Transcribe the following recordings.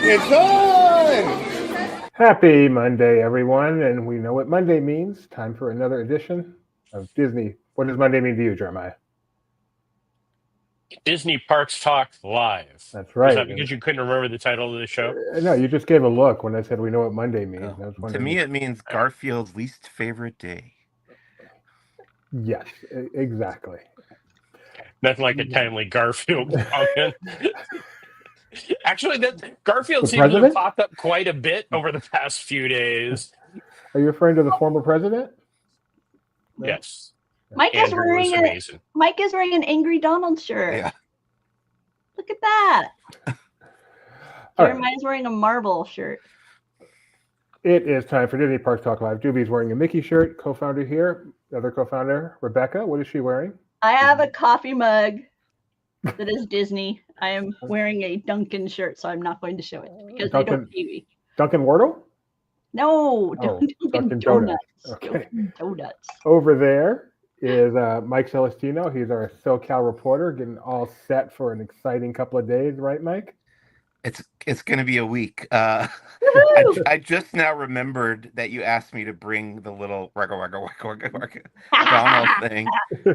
It's on! Happy Monday, everyone. And we know what Monday means. Time for another edition of Disney. What does Monday mean to you, Jeremiah? Disney Parks Talk Live. That's right. Was that because you couldn't remember the title of the show? No, you just gave a look when I said we know what Monday means. To me, it means Garfield's least favorite day. Yes, exactly. Nothing like a timely Garfield comment. Actually, that Garfield The seems to have president? popped up quite a bit over the past few days. Are you referring to the former president? No? Yes. Mike is wearing an Angry Donald shirt. Yeah. Look at that. All Jeremiah's wearing a Marvel shirt. It is time for Disney Parks Talk Live. Doobie's wearing a Mickey shirt. Co-founder here. The other co-founder, Rebecca. What is she wearing? I have a coffee mug that is Disney. I am wearing a Duncan shirt, so I'm not going to show it because I don't TV. Duncan Wardle? No, Dunkin' Donuts. Okay. Donuts. Over there is Mike Celestino. He's our SoCal reporter, getting all set for an exciting couple of days, right, Mike? It's going to be a week. I just now remembered that you asked me to bring the little Donald thing.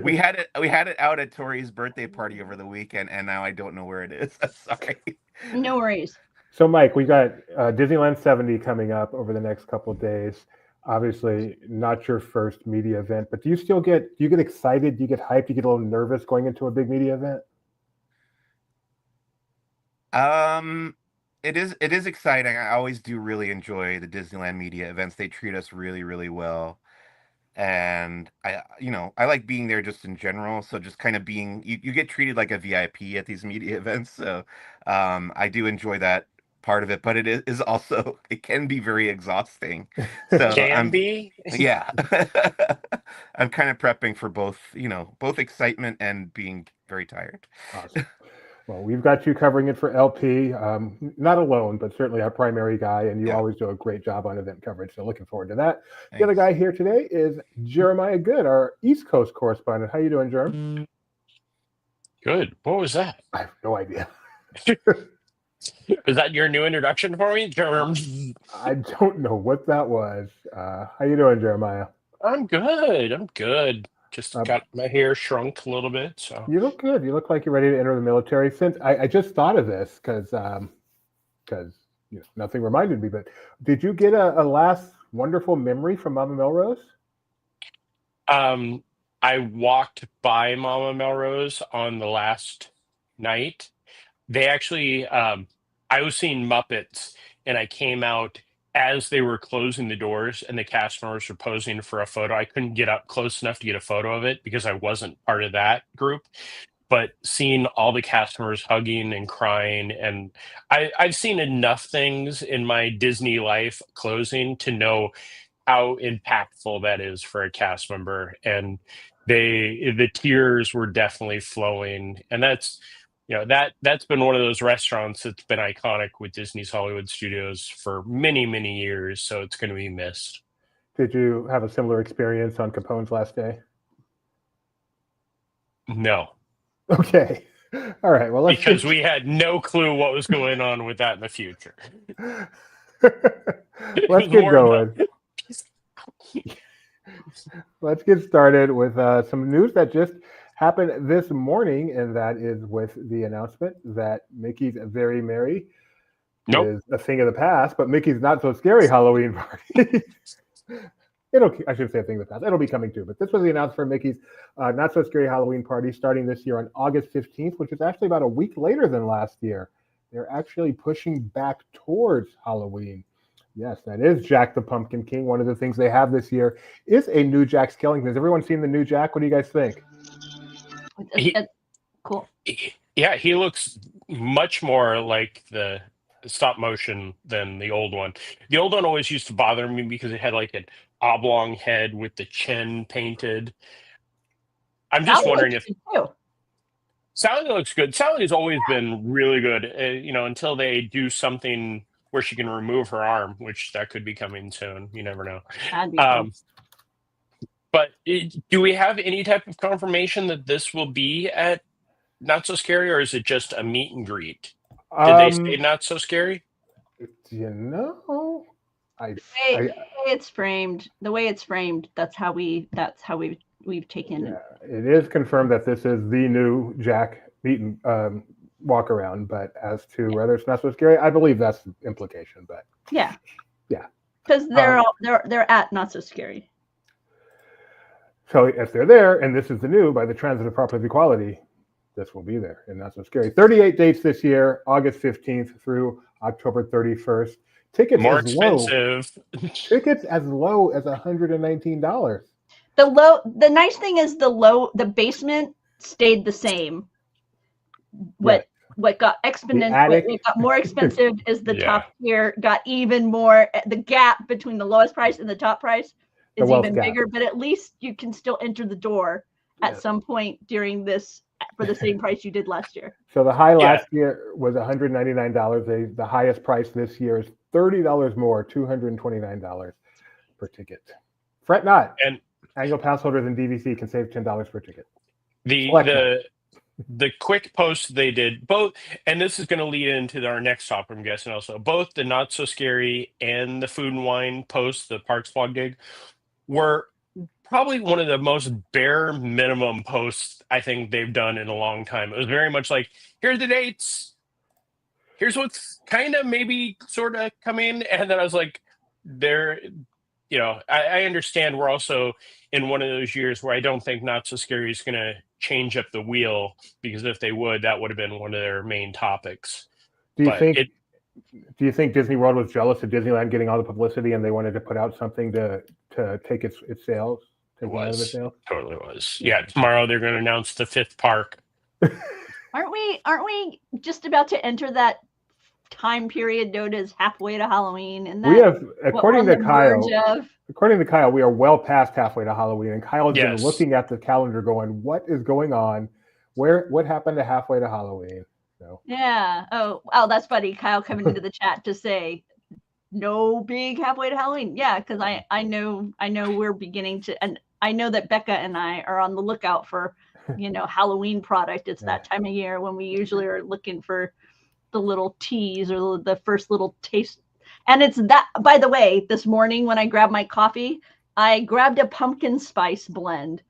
We had it out at Tori's birthday party over the weekend, and now I don't know where it is. Sorry. No worries. So, Mike, we got Disneyland 70 coming up over the next couple of days. Obviously, not your first media event, but do you get excited? Do you get hyped? Do you get a little nervous going into a big media event? It is exciting. I always do really enjoy the Disneyland media events. They treat us really, really well. And I like being there just in general. So just kind of being, you get treated like a VIP at these media events. So I do enjoy that part of it, but it can be very exhausting. So yeah. I'm kind of prepping for both excitement and being very tired. Awesome. Well, we've got you covering it for LP, not alone, but certainly our primary guy, and you always do a great job on event coverage, so looking forward to that. Thanks. The other guy here today is Jeremiah Good, our East Coast correspondent. How you doing, Jerm? Good. What was that? I have no idea. Is that your new introduction for me, Jerm? I don't know what that was. How you doing, Jeremiah? I'm good. Just got my hair shrunk a little bit. So you look good. You look like you're ready to enter the military. Since I just thought of this because nothing reminded me. But did you get a last wonderful memory from Mama Melrose? I walked by Mama Melrose on the last night. They actually, I was seeing Muppets, and I came out as they were closing the doors and the cast members were posing for a photo. I couldn't get up close enough to get a photo of it because I wasn't part of that group. But seeing all the cast members hugging and crying, and I've seen enough things in my Disney life closing to know how impactful that is for a cast member. And the tears were definitely flowing. And that's been one of those restaurants that's been iconic with Disney's Hollywood Studios for many, many years. So it's going to be missed. Did you have a similar experience on Capone's last day? No. Okay. All right. Well, because we had no clue what was going on with that in the future. Let's get going. Let's get started with some news that just happened this morning, and that is with the announcement that Mickey's Very Merry is a thing of the past, but Mickey's Not So Scary Halloween Party. I should say a thing of the past. It'll be coming too, but this was the announcement for Mickey's Not So Scary Halloween Party starting this year on August 15th, which is actually about a week later than last year. They're actually pushing back towards Halloween. Yes, that is Jack the Pumpkin King. One of the things they have this year is a new Jack Skellington. Has everyone seen the new Jack? What do you guys think? Cool. Yeah, he looks much more like the stop motion than the old one. The old one always used to bother me because it had like an oblong head with the chin painted. I'm just wondering if Sally looks good. Sally's always been really good, until they do something where she can remove her arm, which that could be coming soon. You never know. Cool. But do we have any type of confirmation that this will be at Not So Scary, or is it just a meet and greet? Did they say Not So Scary? You know, I, The way it's framed, that's how we've taken it. It is confirmed that this is the new Jack Meaton walk around, but as to whether it's not so scary, I believe that's the implication. But yeah, yeah, because they're at not so scary. So if they're there, and this is the new by the transitive property of equality, this will be there and not so scary. 38 dates this year, August 15th through October 31st. Tickets More as expensive. Tickets as low as $119. The nice thing is the basement stayed the same. What got exponential, what got more expensive is the top tier got even more. The gap between the lowest price and the top price is even bigger, but at least you can still enter the door at some point during this for the same price you did last year. So the high last year was $199. The highest price this year is $30 more, $229 per ticket. Fret not. And annual pass holders in DVC can save $10 per ticket. The quick post they did both, and this is going to lead into our next topic, I'm guessing also, both the Not So Scary and the Food and Wine post, the Parks Vlog gig, were probably one of the most bare minimum posts I think they've done in a long time. It was very much like, here's the dates, here's what's kind of maybe sort of coming, and then I was like, I understand we're also in one of those years where I don't think Not So Scary is going to change up the wheel, because if they would, that would have been one of their main topics. Do you think Disney World was jealous of Disneyland getting all the publicity and they wanted to put out something to take its sales? It was. Totally was. Yeah, tomorrow they're going to announce the 5th park. Aren't we just about to enter that time period known as halfway to Halloween? And we have, according to Kyle, we are well past halfway to Halloween, and Kyle has been looking at the calendar going, what is going on? What happened to halfway to Halloween? So. Yeah. Oh, that's funny. Kyle coming into the chat to say no big halfway to Halloween. Yeah, because I know we're beginning to, and I know that Becca and I are on the lookout for Halloween product. It's that time of year when we usually are looking for the little teas or the first little taste. And it's that, by the way, this morning when I grabbed my coffee, I grabbed a pumpkin spice blend.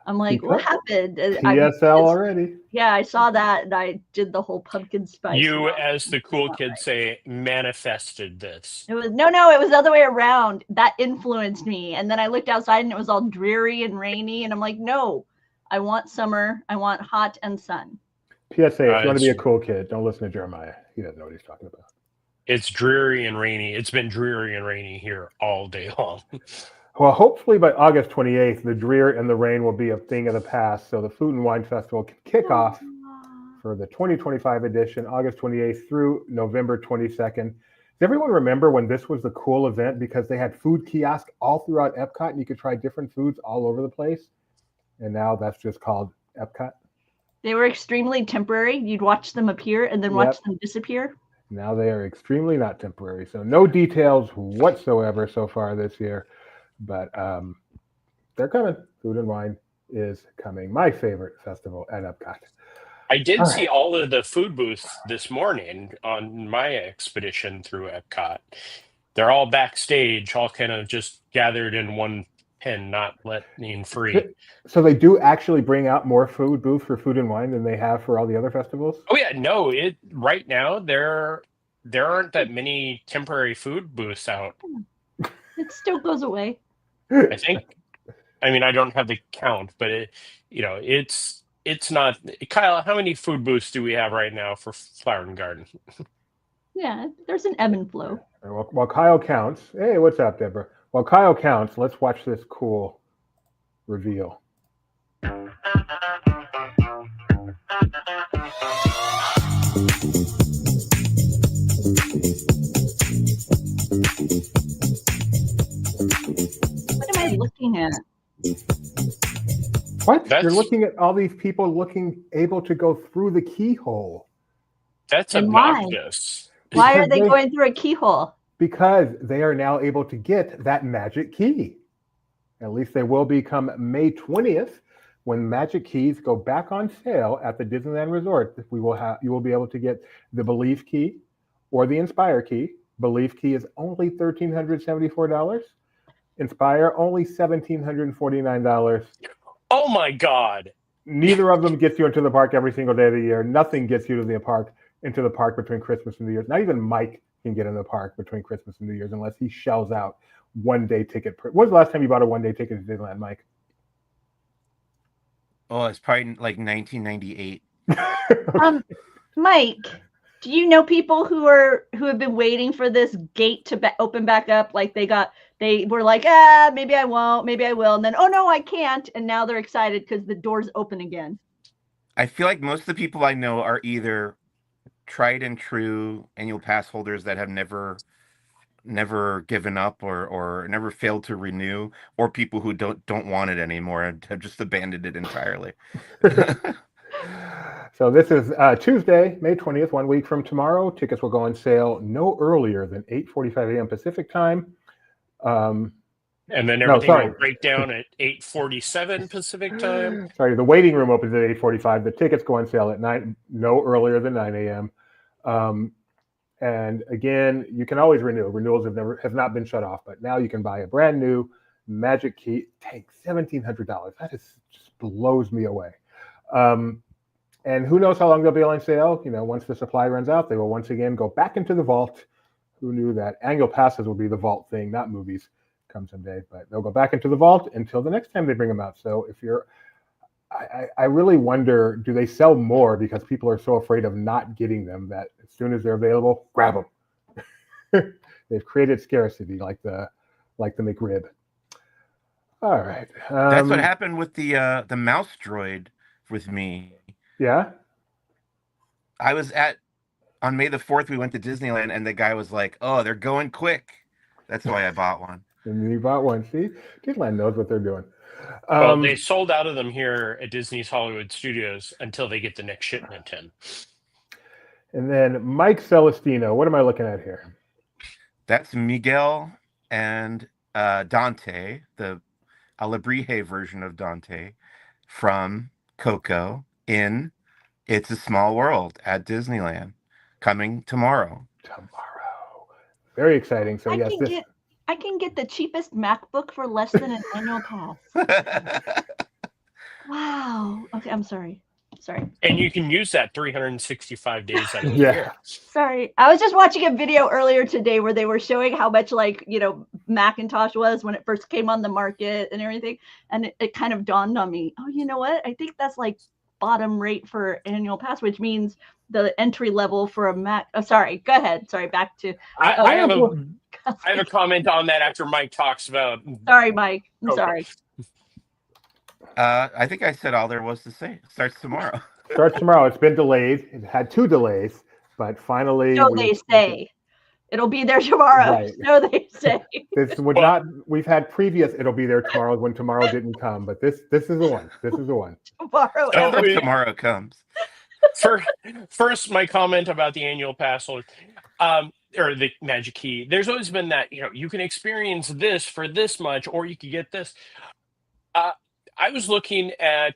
I'm like, what happened? PSL already. Yeah, I saw that and I did the whole pumpkin spice. You, as the cool kids say, manifested this. It was it was the other way around. That influenced me. And then I looked outside and it was all dreary and rainy. And I'm like, no, I want summer. I want hot and sun. PSA, if you want to be a cool kid, don't listen to Jeremiah. He doesn't know what he's talking about. It's dreary and rainy. It's been dreary and rainy here all day long. Well, hopefully by August 28th, the drear and the rain will be a thing of the past. So the Food and Wine Festival can kick off for the 2025 edition, August 28th through November 22nd. Does everyone remember when this was the cool event because they had food kiosks all throughout Epcot and you could try different foods all over the place? And now that's just called Epcot. They were extremely temporary. You'd watch them appear and then watch them disappear. Now they are extremely not temporary. So no details whatsoever so far this year. But they're coming. Food and Wine is coming. My favorite festival at Epcot. I did see all of the food booths this morning on my expedition through Epcot. They're all backstage, all kind of just gathered in one pen, not letting free. So they do actually bring out more food booths for Food and Wine than they have for all the other festivals? Oh yeah, no. Right now there aren't that many temporary food booths out. It still goes away. I think. I mean, I don't have the count, but it's not. Kyle, how many food booths do we have right now for Flower and Garden? Yeah, there's an ebb and flow. While Kyle counts, hey, what's up, Deborah? While Kyle counts, let's watch this cool reveal. What am I looking at? What? You're looking at all these people able to go through the keyhole. That's obnoxious. Why are they going through a keyhole? Because they are now able to get that magic key. At least they will become May 20th when magic keys go back on sale at the Disneyland Resort. You will be able to get the Believe key or the Inspire key Belief Key is only $1,374. Inspire only $1,749. Oh my God. Neither of them gets you into the park every single day of the year. Nothing gets you to the park between Christmas and New Year's. Not even Mike can get in the park between Christmas and New Year's unless he shells out one-day ticket. When was the last time you bought a one-day ticket to Disneyland, Mike? Oh, it's probably like 1998. Mike, do you know people who have been waiting for this gate to open back up? Like they were like, maybe I won't, maybe I will, and then oh no, I can't, and now they're excited because the doors open again. I feel like most of the people I know are either tried and true annual pass holders that have never given up or never failed to renew, or people who don't want it anymore and have just abandoned it entirely. So this is Tuesday, May 20th, 1 week from tomorrow. Tickets will go on sale no earlier than 8:45 a.m. Pacific time. And then everything will break down at 8:47 Pacific time. Sorry, the waiting room opens at 8:45. The tickets go on sale at 9, no earlier than 9 a.m. And again, you can always renew. Renewals have not been shut off, but now you can buy a brand new Magic Key tank, $1,700. That just blows me away. And who knows how long they'll be on sale? Once the supply runs out, they will once again go back into the vault. Who knew that annual passes will be the vault thing, not movies, come someday? But they'll go back into the vault until the next time they bring them out. So I really wonder, do they sell more because people are so afraid of not getting them that as soon as they're available, grab them? They've created scarcity like the McRib. All right. That's what happened with the mouse droid with me. Yeah. I was on May the 4th, we went to Disneyland and the guy was like, oh, they're going quick. That's why I bought one. And you bought one. See, Disneyland knows what they're doing. Well, they sold out of them here at Disney's Hollywood Studios until they get the next shipment in. And then Mike Celestino, what am I looking at here? That's Miguel and Dante, the Alebrije version of Dante from Coco in It's a Small World at Disneyland, coming tomorrow. Very exciting. So I can get the cheapest MacBook for less than an annual pass. Wow. Okay, I'm sorry. And you can use that 365 days out of the year. Sorry. I was just watching a video earlier today where they were showing how much Macintosh was when it first came on the market and everything. And it kind of dawned on me, oh, you know what? I think that's like bottom rate for annual pass, which means the entry level for a Mac. Oh, sorry. Go ahead. Sorry. Back to. I have a comment on that after Mike talks about. Sorry, Mike. I'm sorry. I think I said all there was to say. Starts tomorrow. It's been delayed. It had 2 delays, but finally. So they say. It'll be there tomorrow. Right. So they say. This would not. We've had previous. It'll be there tomorrow when tomorrow didn't come, but this is the one. This is the one. Tomorrow comes. First, my comment about the annual pass holder, or the Magic Key. There's always been that you can experience this for this much, or you could get this. I was looking at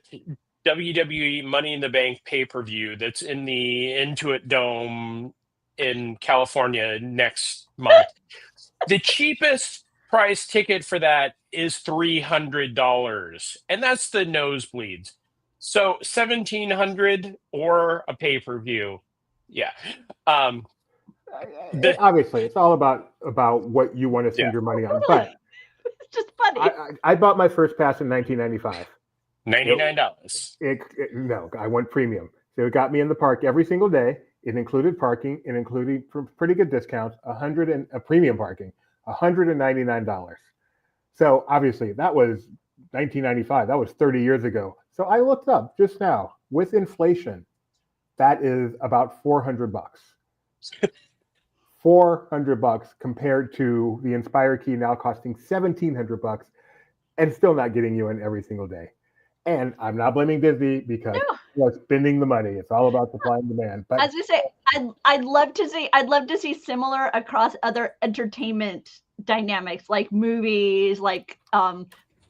WWE Money in the Bank pay-per-view that's in the Intuit Dome in California next month. The cheapest price ticket for that is $300, and that's the nosebleeds. So $1,700 or a pay-per-view. Yeah. Obviously, it's all about what you want to spend your money on, but. It's just funny. I bought my first pass in 1995. $99. No, I went premium. So it got me in the park every single day. It included parking. It included pretty good discounts. A premium parking, $199. So obviously that was 1995. That was 30 years ago. So I looked up just now with inflation. That is about $400. $400 compared to the Inspire Key now costing $1,700 and still not getting you in every single day. And I'm not blaming Disney because they're spending the money. It's all about supply and demand. But as I say, I'd love to see similar across other entertainment dynamics, like movies, like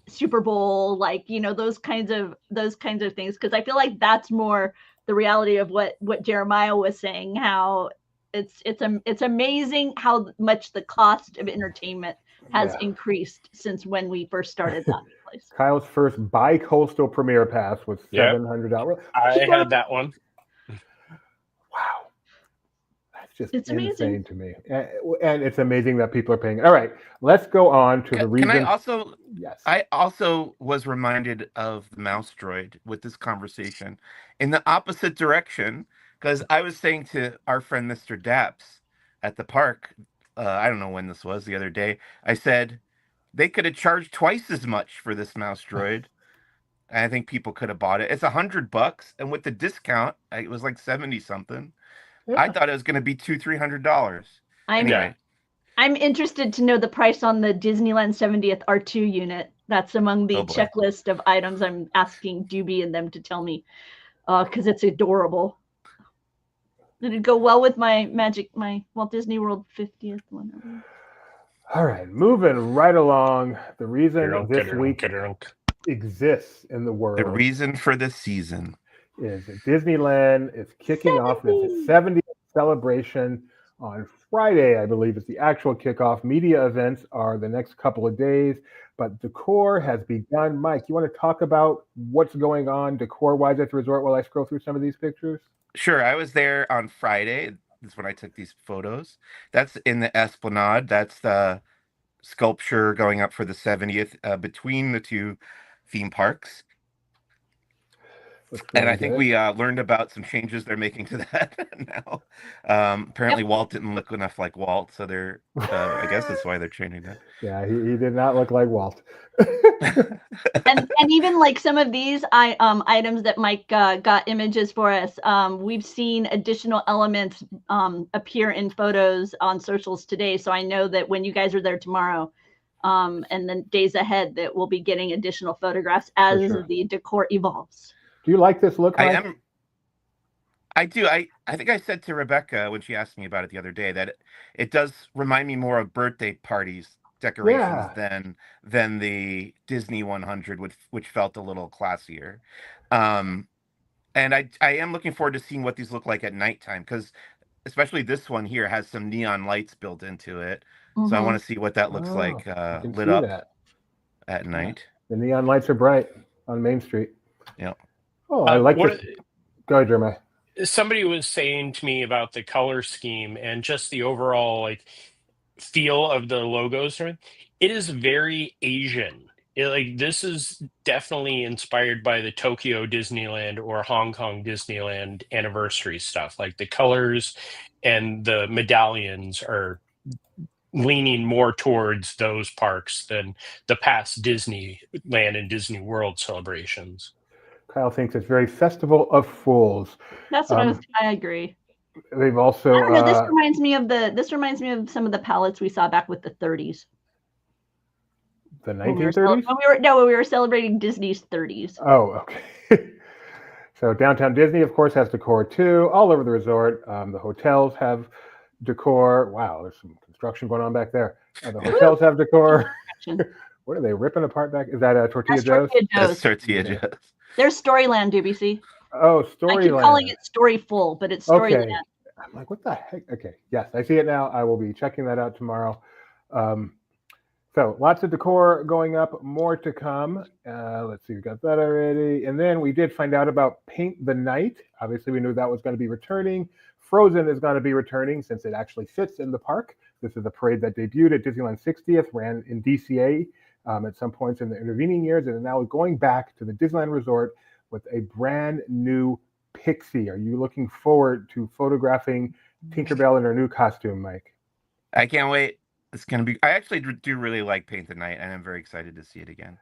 Super Bowl, like those kinds of things. Because I feel like that's more the reality of what Jeremiah was saying. How It's amazing how much the cost of entertainment has increased since when we first started that place. Kyle's first bi-coastal premiere pass was $700. I had that one. Wow. That's just It's insane amazing to me. And it's amazing that people are paying. All right, let's go on to the reason. Can I also? Yes. I also was reminded of the mouse droid with this conversation in the opposite direction, because I was saying to our friend Mr. Daps at the park, I don't know when this was, the other day, I said they could have charged twice as much for this mouse droid. And I think people could have bought it. It's $100, and with the discount, it was like 70 something. Yeah. I thought it was going to be $200-$300. Anyway. I'm interested to know the price on the Disneyland 70th R2 unit. That's among the checklist of items I'm asking Doobie and them to tell me, because it's adorable. It'd go well with my Walt Disney World 50th one. All right, moving right along. The reason this week exists in the world. The reason for the season is that Disneyland is kicking off its 70th celebration on Friday. I believe it's the actual kickoff. Media events are the next couple of days, but decor has begun. Mike, you want to talk about what's going on decor-wise at the resort while I scroll through some of these pictures? Sure. I was there on Friday. That's when I took these photos. That's in the Esplanade. That's the sculpture going up for the 70th between the two theme parks. And I think we learned about some changes they're making to that now. Apparently, Walt didn't look enough like Walt, so they're. I guess that's why they're changing that. Yeah, he did not look like Walt. and even like some of these items that Mike got images for us, we've seen additional elements appear in photos on socials today. So I know that when you guys are there tomorrow, and then days ahead, that we'll be getting additional photographs as the decor evolves. Do you like this look, Mike? I do. I think I said to Rebecca when she asked me about it the other day that it does remind me more of birthday parties decorations than the Disney 100, which felt a little classier. And I am looking forward to seeing what these look like at nighttime, because especially this one here has some neon lights built into it. So I want to see what that looks like lit up at night. The neon lights are bright on Main Street. Yeah. Oh, I like this. Go ahead, Jeremiah. Somebody was saying to me about the color scheme and just the overall like feel of the logos. It is very Asian. This is definitely inspired by the Tokyo Disneyland or Hong Kong Disneyland anniversary stuff. Like the colors and the medallions are leaning more towards those parks than the past Disneyland and Disney World celebrations. Kyle thinks it's very Festival of Fools. That's what I agree. They've also. I don't know. This reminds me of some of the palettes we saw back with the 30s. The 1930s. When we were celebrating Disney's 30s. Oh, okay. So Downtown Disney, of course, has decor too, all over the resort. The hotels have decor. Wow, there's some construction going on back there. The hotels have decor. What are they ripping apart back? Is that a Tortilla Joe's? That's Tortilla Joe's. There's Storyland, DBC. Oh, Storyland. I keep calling it Storyful, but it's Storyland. Okay. I'm like, what the heck? Okay, yes, I see it now. I will be checking that out tomorrow. So lots of decor going up, more to come. Let's see, we got that already. And then we did find out about Paint the Night. Obviously, we knew that was going to be returning. Frozen is going to be returning since it actually fits in the park. This is a parade that debuted at Disneyland 60th, ran in DCA at some points in the intervening years, and now going back to the Disneyland Resort with a brand new Pixie. Are you looking forward to photographing Tinkerbell in her new costume, Mike? I can't wait. It's going to be. I actually do really like Paint the Night, and I'm very excited to see it again.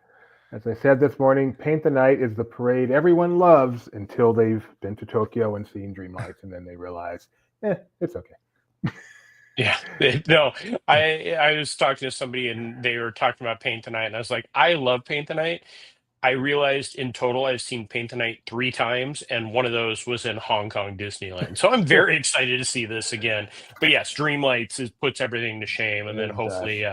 As I said this morning, Paint the Night is the parade everyone loves until they've been to Tokyo and seen Dreamlights, and then they realize, it's okay. Yeah, no, I was talking to somebody and they were talking about Paint the Night, and I was like, I love Paint the Night. I realized in total I've seen Paint the Night 3 times, and one of those was in Hong Kong Disneyland. So I'm very excited to see this again. But yes, Dreamlights puts everything to shame, and then hopefully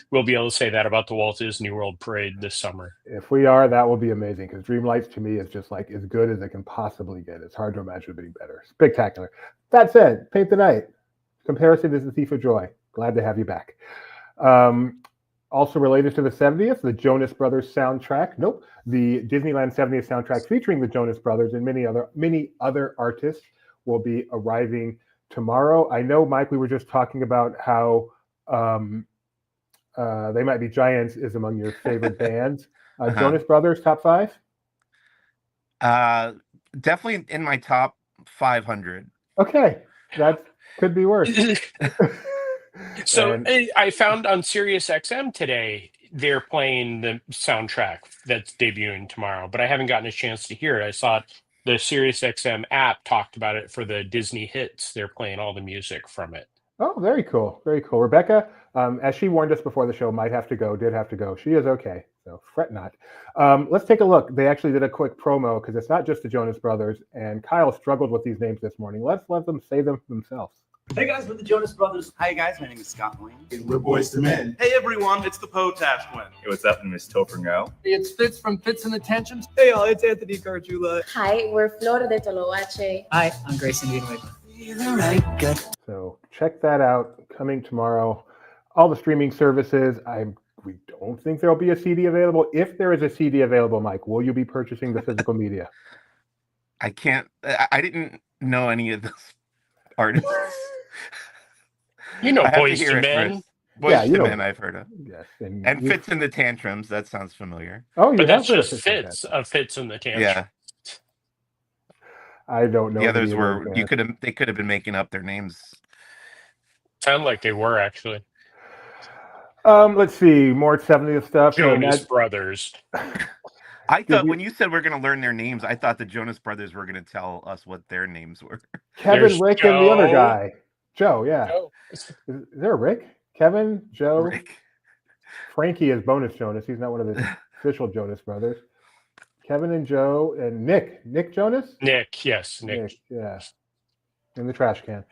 we'll be able to say that about the Walt Disney World Parade this summer. If we are, that will be amazing, because Dreamlights to me is just like as good as it can possibly get. It's hard to imagine it being better. Spectacular. That said, Paint the Night. Comparison is the thief of joy. Glad to have you back. Also related to the 70th, the Jonas Brothers soundtrack. Nope, the Disneyland 70th soundtrack featuring the Jonas Brothers and many other artists will be arriving tomorrow. I know, Mike, we were just talking about how They Might Be Giants is among your favorite bands. Jonas Brothers, top 5? Definitely in my top 500. Okay, that could be worse. So I found on Sirius XM today they're playing the soundtrack that's debuting tomorrow, but I haven't gotten a chance to hear it. I saw the Sirius XM app talked about it for the Disney hits. They're playing all the music from it. Oh, very cool. Very cool. Rebecca, as she warned us before the show, did have to go. She is okay, so fret not. Let's take a look. They actually did a quick promo because it's not just the Jonas Brothers, and Kyle struggled with these names this morning. Let's let them say them themselves. Hey guys, we're the Jonas Brothers. Hi guys, my name is Scott Wayne. We're Boys to Men. Hey everyone, it's the Potash Twin. Hey, what's up, Miss Topher? It's Fitz from Fitz and the Tantrums. Hey y'all, it's Anthony Carchula. Hi, we're Flor de Toloache. Hi, I'm Grayson Greenway. So check that out. Coming tomorrow. All the streaming services. We don't think there'll be a CD available. If there is a CD available, Mike, will you be purchasing the physical media? I can't. I didn't know any of those artists. You know, Boys to Men. Boys to Men, I've heard of. Yes, and Fitz in the Tantrums. That sounds familiar. Oh, but that's just Fitz. Fitz in the Tantrums. Yeah. I don't know. The others were. They could have been making up their names. Sound like they were actually. Let's see, more 70th stuff. Jonas Brothers. I thought when you said we're going to learn their names, I thought the Jonas Brothers were going to tell us what their names were. Kevin, Rick, and the other guy. Joe, yeah. Joe. Is there a Rick? Kevin, Joe. Rick. Frankie is bonus Jonas. He's not one of the official Jonas Brothers. Kevin and Joe and Nick. Nick Jonas? Nick, yes. Nick. Yeah. In the trash can.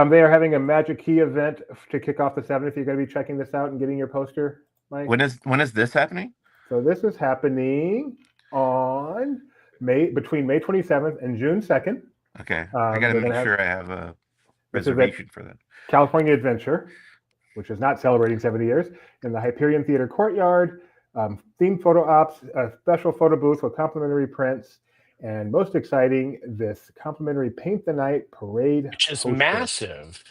They are having a Magic Key event to kick off the 7th. You're going to be checking this out and getting your poster, Mike? When is this happening? So this is happening on between May 27th and June 2nd. Okay. I got to make sure I have a reservation for that. California Adventure, which is not celebrating 70 years, in the Hyperion Theater Courtyard. Themed photo ops, a special photo booth with complimentary prints, and most exciting, this complimentary Paint the Night parade. Which is massive.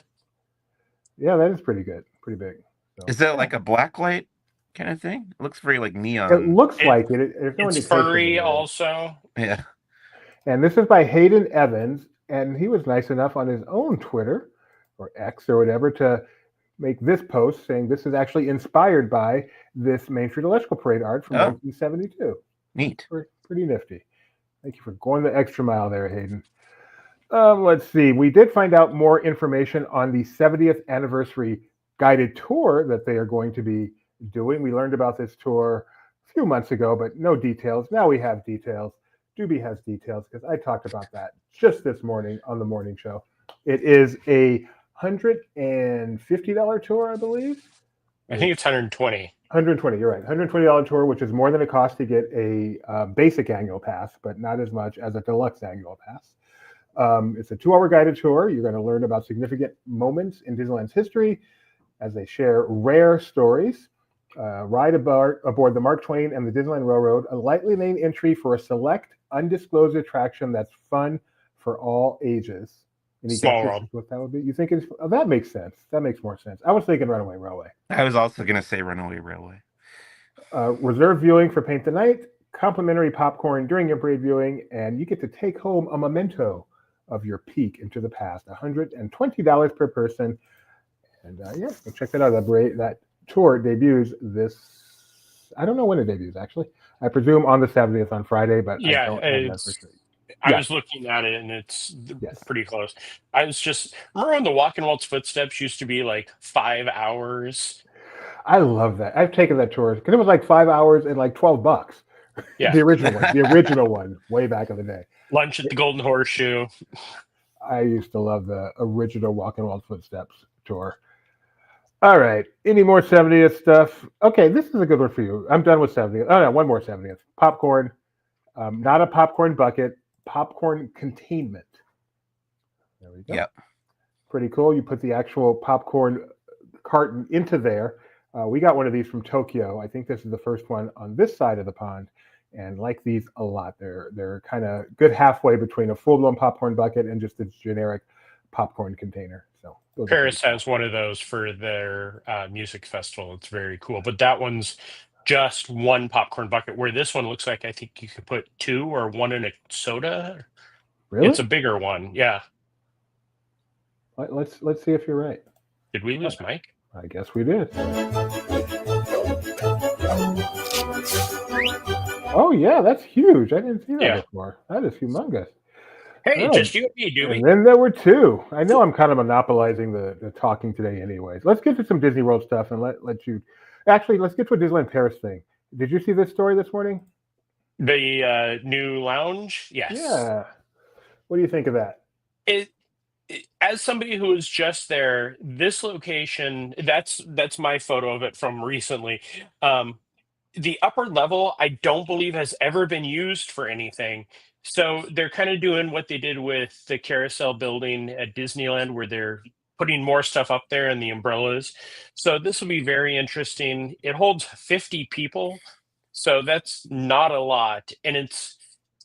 Yeah, that is pretty good. Pretty big. So, is that like a blacklight kind of thing? It looks very like neon. It looks like it. It's furry also. Yeah. And this is by Hayden Evans, and he was nice enough on his own Twitter or X or whatever to make this post saying this is actually inspired by this Main Street Electrical Parade art from 1972. Neat. Pretty nifty. Thank you for going the extra mile there, Hayden. Let's see. We did find out more information on the 70th anniversary guided tour that they are going to be doing. We learned about this tour a few months ago, but no details. Now we have details. Doobie has details because I talked about that just this morning on the morning show. It is a $150 tour, I believe. I think it's 120. 120, you're right. $120 tour, which is more than it costs to get a basic annual pass, but not as much as a deluxe annual pass. It's a 2-hour guided tour. You're going to learn about significant moments in Disneyland's history as they share rare stories. Ride aboard the Mark Twain and the Disneyland Railroad, a lightly named entry for a select, undisclosed attraction that's fun for all ages. Small World. What that would be? You think that makes sense? That makes more sense. I was thinking Runaway Railway. I was also going to say Runaway Railway. Reserve viewing for Paint the Night, complimentary popcorn during your parade viewing, and you get to take home a memento of your peek into the past. $120 per person. And so check that out. That tour debuts this. I don't know when it debuts actually. I presume on the 70th on Friday, but I don't know that for sure. I was looking at it and it's pretty close. I was just remember when the Walk and Walt's Footsteps used to be like 5 hours. I love that. I've taken that tour because it was like 5 hours and like $12. Yeah, the original one, way back in the day. Lunch at the Golden Horseshoe. I used to love the original Walk and Walt's Footsteps tour. All right. Any more 70th stuff? Okay, this is a good one for you. I'm done with 70th. Oh, no, one more 70th. Popcorn. Not a popcorn bucket. Popcorn containment. There we go. Yep. Pretty cool. You put the actual popcorn carton into there. We got one of these from Tokyo. I think this is the first one on this side of the pond, and like these a lot. They're kind of good halfway between a full-blown popcorn bucket and just a generic popcorn container. So Paris has one of those for their music festival. It's very cool. But that one's just one popcorn bucket, where this one looks like I think you could put two or one in a soda. Really? It's a bigger one. Yeah. Let's see if you're right. Did we lose Mike? I guess we did. Oh yeah, that's huge. I didn't see that before. That is humongous. Hey, just you and me, Doobie. And then there were two. I know I'm kind of monopolizing the talking today anyways. Let's get to some Disney World stuff and let you... Actually, let's get to a Disneyland Paris thing. Did you see this story this morning? The new lounge? Yes. Yeah. What do you think of that? As somebody who was just there, this location, that's my photo of it from recently. The upper level, I don't believe has ever been used for anything. So they're kind of doing what they did with the carousel building at Disneyland, where they're putting more stuff up there and the umbrellas. So this will be very interesting. It holds 50 people, so that's not a lot. And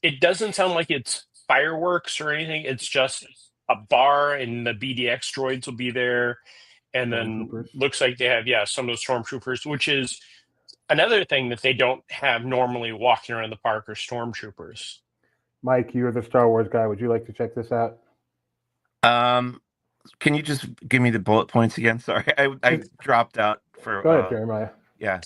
it doesn't sound like it's fireworks or anything. It's just a bar, and the BDX droids will be there. And then looks like they have, some of the stormtroopers, which is another thing that they don't have normally walking around the park, are stormtroopers. Mike, you're the Star Wars guy. Would you like to check this out? Can you just give me the bullet points again? Sorry, I dropped out for. Go ahead, Jeremiah. Yeah.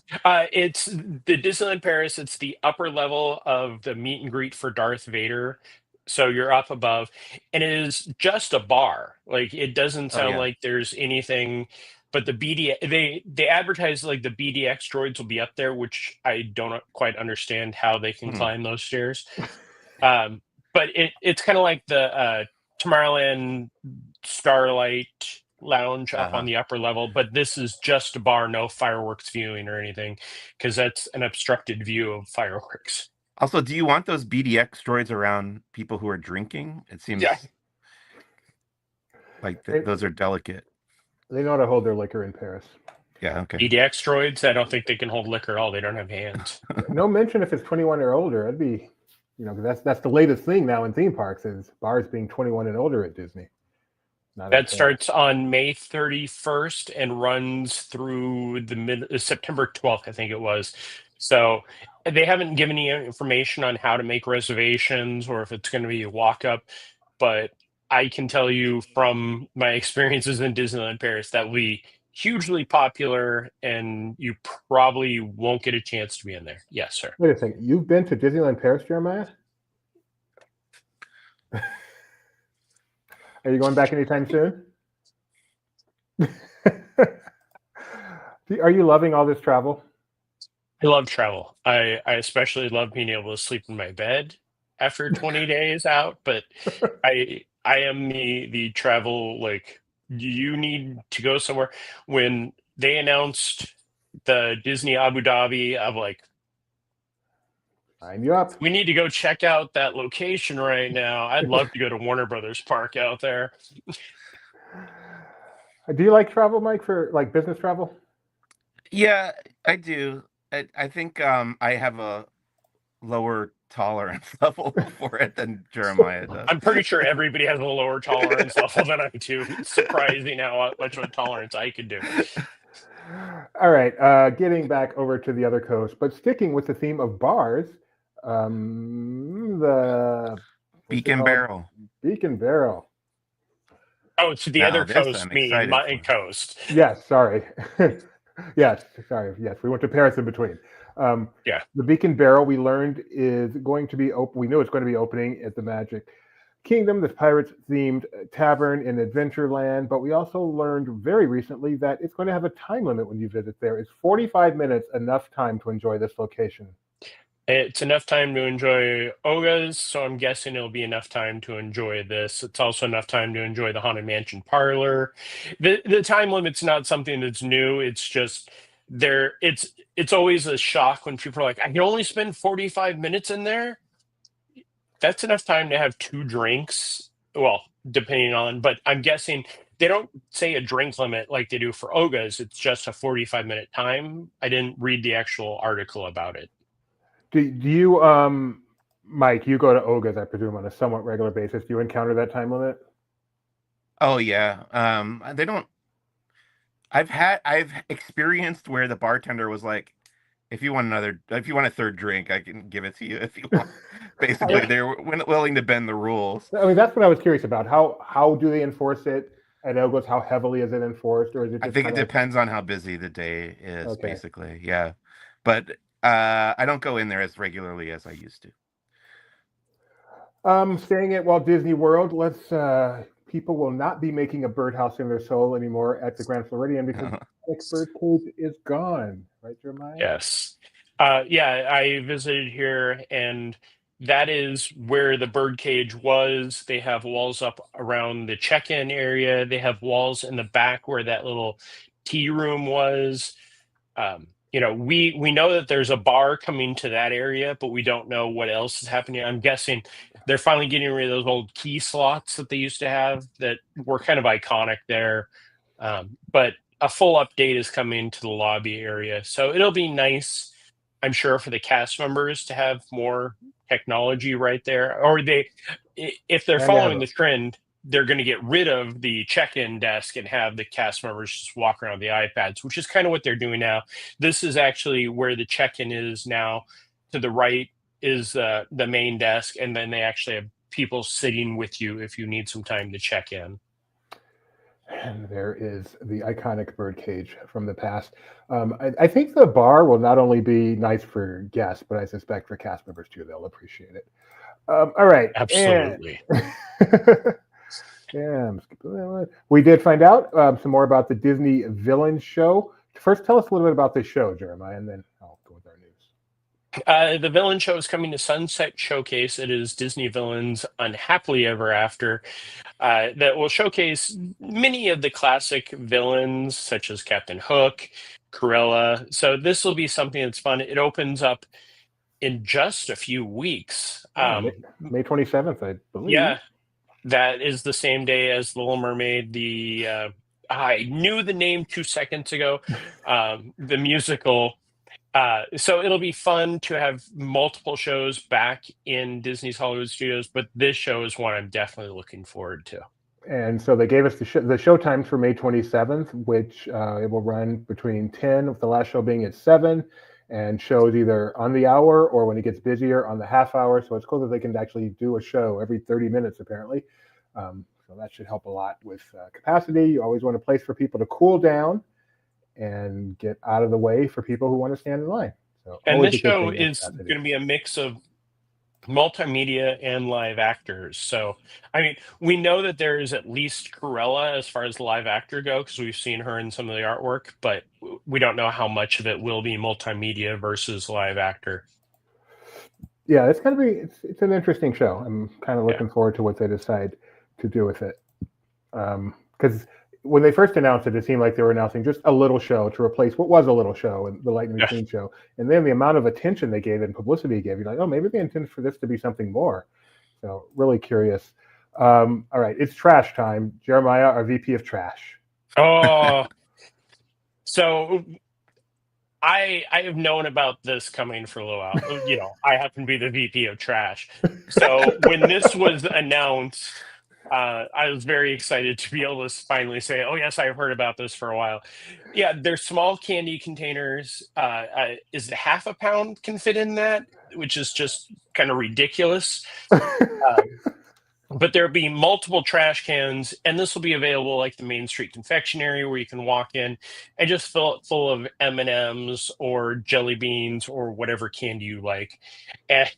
It's the Disneyland Paris. It's the upper level of the meet and greet for Darth Vader. So you're up above, and it is just a bar. Like, it doesn't sound like there's anything, but they advertise like the BDX droids will be up there, which I don't quite understand how they can climb those stairs. But it's kind of like the Tomorrowland Starlight Lounge up on the upper level, but this is just a bar, no fireworks viewing or anything, because that's an obstructed view of fireworks. Also, do you want those BDX droids around people who are drinking? It seems like those are delicate. They know how to hold their liquor in Paris. Yeah, okay. BDX droids, I don't think they can hold liquor at all. They don't have hands. No mention if it's 21 or older. That'd be, that's the latest thing now in theme parks, is bars being 21 and older at Disney. That starts on May 31st and runs through the September 12th, I think it was. So they haven't given any information on how to make reservations or if it's going to be a walk-up, but I can tell you from my experiences in Disneyland Paris that will be hugely popular, and you probably won't get a chance to be in there. Yes, sir. Wait a second. You've been to Disneyland Paris, Jeremiah? Are you going back anytime soon? Are you loving all this travel? I love travel. I especially love being able to sleep in my bed after 20 days out, but I am the travel, like, you need to go somewhere. When they announced the Disney Abu Dhabi, I'm like, sign you up. We need to go check out that location right now. I'd love to go to Warner Brothers Park out there. Do you like travel, Mike, for like business travel? Yeah, I do. I think I have a lower tolerance level for it than Jeremiah does. I'm pretty sure everybody has a lower tolerance level than I do. It's surprising how much of a tolerance I could do. All right, getting back over to the other coast, but sticking with the theme of bars, the Beacon Barrel. Beacon Barrel. Oh, it's the other coast, meaning my coast. Yes, sorry. Yes, sorry. Yes, we went to Paris in between. The Beacon Barrel, we learned, is going to be open. We knew it's going to be opening at the Magic Kingdom, this Pirates-themed tavern in Adventureland. But we also learned very recently that it's going to have a time limit when you visit there. Is 45 minutes enough time to enjoy this location? It's enough time to enjoy Oga's, so I'm guessing it'll be enough time to enjoy this. It's also enough time to enjoy the Haunted Mansion parlor. The time limit's not something that's new. It's just there. It's always a shock when people are like, I can only spend 45 minutes in there. That's enough time to have 2 drinks. Well, depending on, but I'm guessing they don't say a drink limit like they do for Oga's. It's just a 45-minute time. I didn't read the actual article about it. Do you, Mike, you go to Oga's, I presume, on a somewhat regular basis. Do you encounter that time limit? Oh yeah. They don't. I've experienced where the bartender was like, if you want a third drink, I can give it to you if you want. Basically, they're willing to bend the rules. I mean, that's what I was curious about. How do they enforce it at Oga's? How heavily is it enforced, or is it? I Just think it kinda... depends on how busy the day is, Okay. basically. Yeah, but I don't go in there as regularly as I used to. Staying at Walt Disney World, people will not be making a birdhouse in their soul anymore at the Grand Floridian because the birdcage is gone, right, Jeremiah? Yes. Yeah, I visited here, and that is where the birdcage was. They have walls up around the check-in area. They have walls in the back where that little tea room was. We know that there's a bar coming to that area, but we don't know what else is happening. I'm guessing they're finally getting rid of those old key slots that they used to have that were kind of iconic there. But a full update is coming to the lobby area, so it'll be nice, I'm sure, for the cast members to have more technology right there. Or if they're following the trend, they're going to get rid of the check-in desk and have the cast members just walk around with the iPads, which is kind of what they're doing now. This is actually where the check-in is now. To the right is the main desk, and then they actually have people sitting with you if you need some time to check in. And there is the iconic birdcage from the past. I think the bar will not only be nice for guests, but I suspect for cast members too. They'll appreciate it. All right. Absolutely. We did find out some more about the Disney Villains show. First, tell us a little bit about this show, Jeremiah, and then I'll go with our news. The Villain Show is coming to Sunset Showcase. It is Disney Villains Unhappily Ever After. That will showcase many of the classic villains, such as Captain Hook, Cruella. So this will be something that's fun. It opens up in just a few weeks. May 27th, I believe. Yeah, that is the same day as Little Mermaid. I knew the name 2 seconds ago. The musical. So it'll be fun to have multiple shows back in Disney's Hollywood Studios, but this show is one I'm definitely looking forward to. And so they gave us the show times for May 27th, which it will run between 10, with the last show being at 7, and shows either on the hour or when it gets busier on the half hour. So it's cool that they can actually do a show every 30 minutes, apparently. So that should help a lot with capacity. You always want a place for people to cool down and get out of the way for people who want to stand in line. So, and this show is going to be a mix of multimedia and live actors. So, I mean, we know that there is at least Cruella as far as the live actor go, because we've seen her in some of the artwork, but we don't know how much of it will be multimedia versus live actor. Yeah, it's going to be, it's an interesting show. I'm kind of looking forward to what they decide to do with it. Because when they first announced it, it seemed like they were announcing just a little show to replace what was a little show, and the Lightning McQueen show. And then the amount of attention they gave and publicity they gave, you're like, oh, maybe they intend for this to be something more. So really curious. All right, it's trash time. Jeremiah, our VP of Trash. Oh, so I have known about this coming for a little while. You know, I happen to be the VP of Trash. So when this was announced, I was very excited to be able to finally say, oh, yes, I've heard about this for a while. Yeah, they're small candy containers. Is it half a pound can fit in that, which is just kind of ridiculous. But there'll be multiple trash cans, and this will be available like the Main Street confectionery, where you can walk in and just fill it full of M&Ms or jelly beans or whatever candy you like. And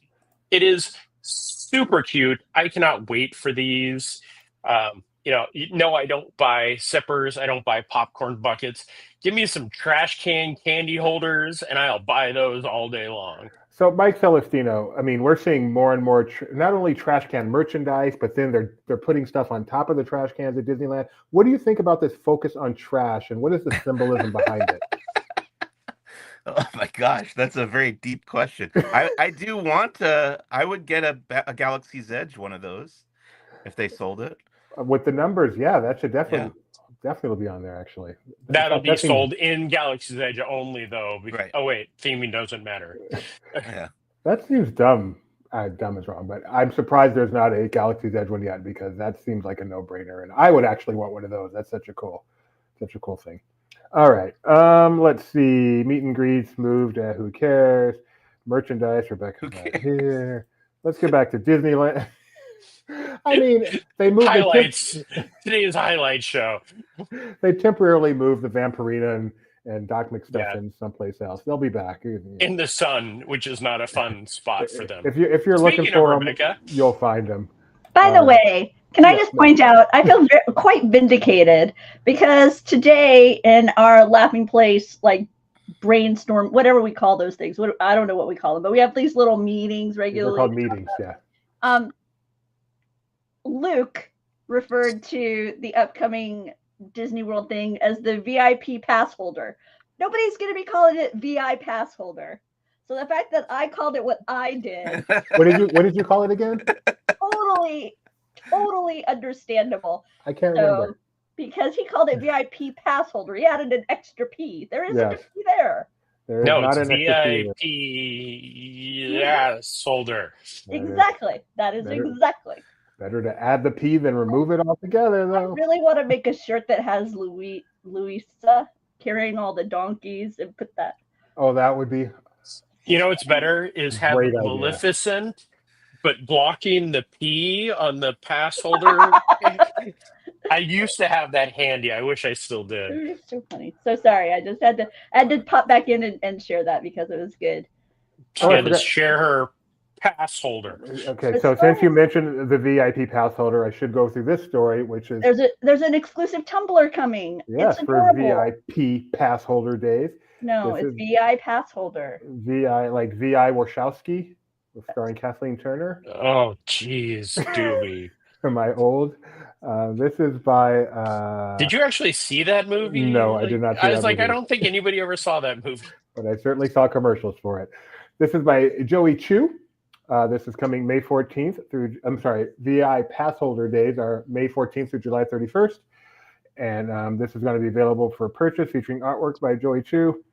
it is super cute. I cannot wait for these. No, I don't buy sippers. I don't buy popcorn buckets. Give me some trash can candy holders, and I'll buy those all day long. So, Mike Celestino, I mean, we're seeing more and more not only trash can merchandise, but then they're putting stuff on top of the trash cans at Disneyland. What do you think about this focus on trash, and what is the symbolism behind it? Oh my gosh, that's a very deep question. I do want to. I would get a Galaxy's Edge one of those if they sold it. With the numbers, yeah, that should definitely. definitely will be on there. Actually, That'll be That seems- sold in Galaxy's Edge only, though. Right. Oh wait, theming doesn't matter. Yeah. That seems dumb. Dumb is wrong, but I'm surprised there's not a Galaxy's Edge one yet because that seems like a no-brainer, and I would actually want one of those. That's such a cool thing. All right, let's see. Meet and greets moved. Who cares? Merchandise. Rebecca's not here. Let's get back to Disneyland. I mean, they moved Highlights. Today's highlight show. They temporarily moved the Vampirina and Doc McStuffins someplace else. They'll be back In the sun, which is not a fun spot for them. If you're looking Speaking for of them, Rebecca. you'll find them. By the way, can I just point out, I feel quite vindicated because today in our Laughing Place, like brainstorm, whatever we call those things, I don't know what we call them, but we have these little meetings regularly. They're called meetings, yeah. Luke referred to the upcoming Disney World thing as the VIP pass holder. Nobody's going to be calling it VI pass holder. So the fact that I called it what I did, What did you call it again? totally understandable. I can't remember. Because he called it VIP pass holder, he added an extra P. There isn't a P there. There is No, not it's an extra VIP P. yes holder. Exactly. That is exactly. Better to add the P than remove it altogether, though. I really want to make a shirt that has Louisa carrying all the donkeys and put that. Oh, that would be. You know what's better is have Great idea. Maleficent, but blocking the P on the pass holder. I used to have that handy. I wish I still did. It was so funny. So sorry. I just had to pop back in and share that because it was good. She had to share her pass holder. Okay, so since you mentioned the VIP pass holder, I should go through this story, which is there's an exclusive Tumblr coming. yes, it's for adorable. VIP pass holder days. No, This it's is VI pass holder. VI like VI Warshawski, starring Kathleen Turner. Oh, jeez, Doobie. My old. This is by. Did you actually see that movie? No, I did not see I was that like, movie. I don't think anybody ever saw that movie. But I certainly saw commercials for it. This is by Joey Chu. This is coming May 14th through, VI pass holder days are May 14th through July 31st. And this is going to be available for purchase featuring artwork by Joey Chu.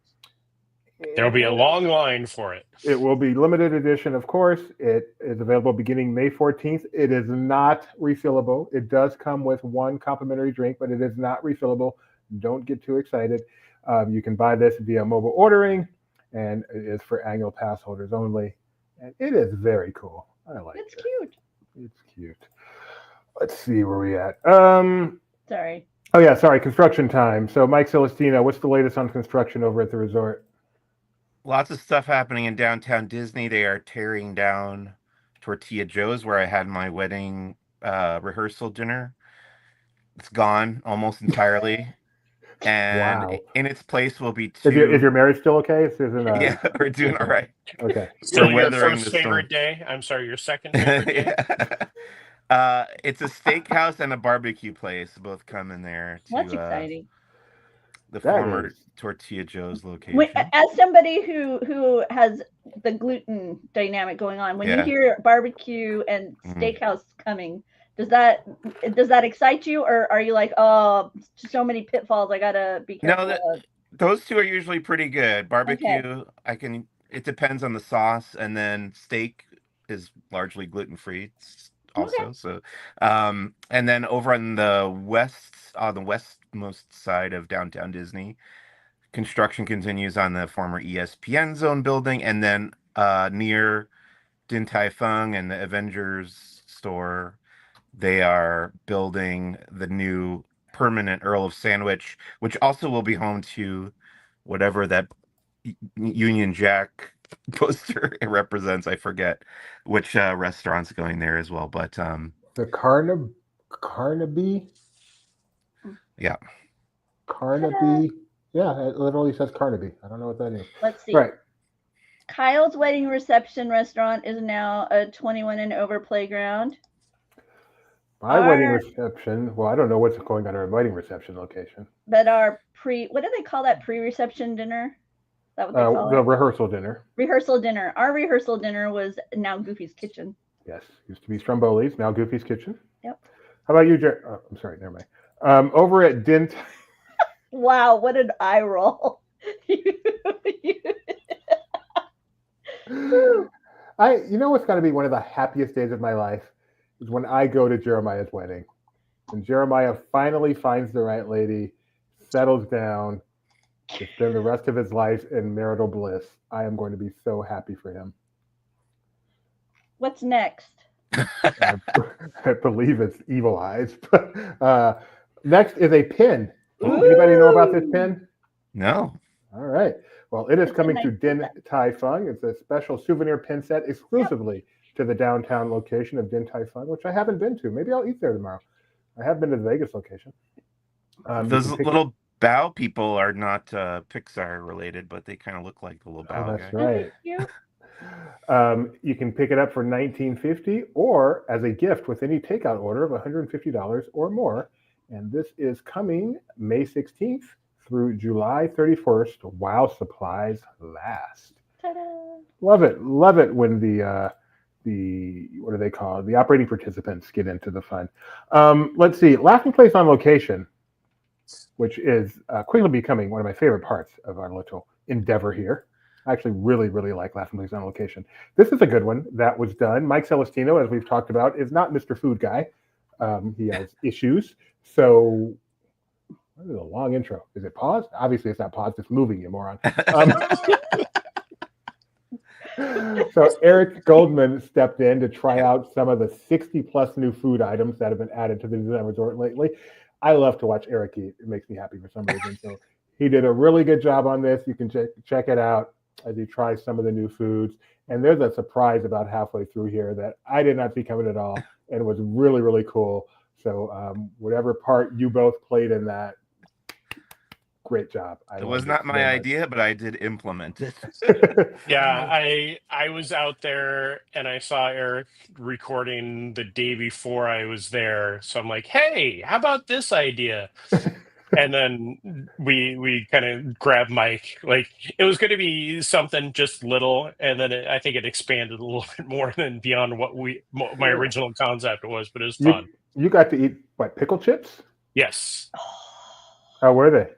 There'll be a long line for it. It will be limited edition, of course. It is available beginning May 14th. It is not refillable. It does come with one complimentary drink, but it is not refillable. Don't get too excited. You can buy this via mobile ordering, and it is for annual pass holders only. And it is very cool. I like it. It's cute. It's cute. Let's see where we at. Sorry. Oh yeah, sorry. Construction time. So Mike Celestino, what's the latest on construction over at the resort? Lots of stuff happening in downtown Disney. They are tearing down Tortilla Joe's, where I had my wedding rehearsal dinner. It's gone almost entirely. And Wow. in its place will be two. Is your marriage still okay? This isn't Yeah, we're doing all right. Okay. So We're your weathering first the favorite storm. day? I'm sorry, your second favorite day? Yeah. It's a steakhouse and a barbecue place. Both come in there. That's exciting. The That former is. Tortilla Joe's location. As somebody who has the gluten dynamic going on, when you Yeah. hear barbecue and steakhouse coming, does that excite you, or are you like, oh, so many pitfalls, I gotta be careful? No, those two are usually pretty good. Barbecue, it depends on the sauce, and then steak is largely gluten-free also. Okay. So, and then over on the westmost side of downtown Disney, construction continues on the former ESPN Zone building, and then near Din Tai Fung and the Avengers store, they are building the new permanent Earl of Sandwich, which also will be home to whatever that Union Jack poster it represents. I forget which restaurant's going there as well, but The Carnaby? Yeah. Carnaby. Yeah, it literally says Carnaby. I don't know what that is. Let's see. Right. Kyle's Wedding Reception Restaurant is now a 21 and over playground. My wedding reception. Well, I don't know what's going on at our wedding reception location. But our what do they call that, pre-reception dinner? Is that what they call The it? rehearsal dinner. Rehearsal dinner. Our rehearsal dinner was now Goofy's Kitchen. Yes, used to be Stromboli's, now Goofy's Kitchen. Yep. How about you, Jer? Oh, I'm sorry, never mind. Over at Din. Wow, what an eye roll. You know what's got to be one of the happiest days of my life is when I go to Jeremiah's wedding, and Jeremiah finally finds the right lady, settles down, to spend the rest of his life in marital bliss. I am going to be so happy for him. What's next? I believe it's Evil Eyes. Next is a pin. Anybody know about this pin? No. All right. Well, it is coming to Din Tai Fung. It's a special souvenir pin set exclusively to the downtown location of Din Tai Fung, which I haven't been to. Maybe I'll eat there tomorrow. I have been to the Vegas location. Those little bow people are not Pixar related, but they kind of look like the little bow that's guy. right. You can pick it up for $19.50 or as a gift with any takeout order of $150 or more. And this is coming May 16th through July 31st while supplies last. Ta-da. Love it when the what do they call it? The operating participants get into the fun. Let's see, Laughing Place on Location, which is quickly becoming one of my favorite parts of our little endeavor here. I actually really, really like Laughing Place on Location. This is a good one that was done. Mike Celestino, as we've talked about, is not Mr. Food Guy. He has issues. So, this is a long intro. Is it paused? Obviously, it's not paused. It's moving, you moron. So Eric Goldman stepped in to try out some of the 60-plus new food items that have been added to the Disneyland Resort lately. I love to watch Eric eat. It makes me happy for some reason. So he did a really good job on this. You can check it out as he tries some of the new foods. And there's a surprise about halfway through here that I did not see coming at all. And it was really, really cool. So whatever part you both played in that, great job. It was not my idea, but I did implement it. Yeah, I was out there and I saw Eric recording the day before I was there. So I'm like, hey, how about this idea? And then we kind of grabbed Mike. Like it was going to be something just little, and then I think it expanded a little bit more than beyond what my original concept was. But it was fun. You got to eat what, pickle chips? Yes. How were they?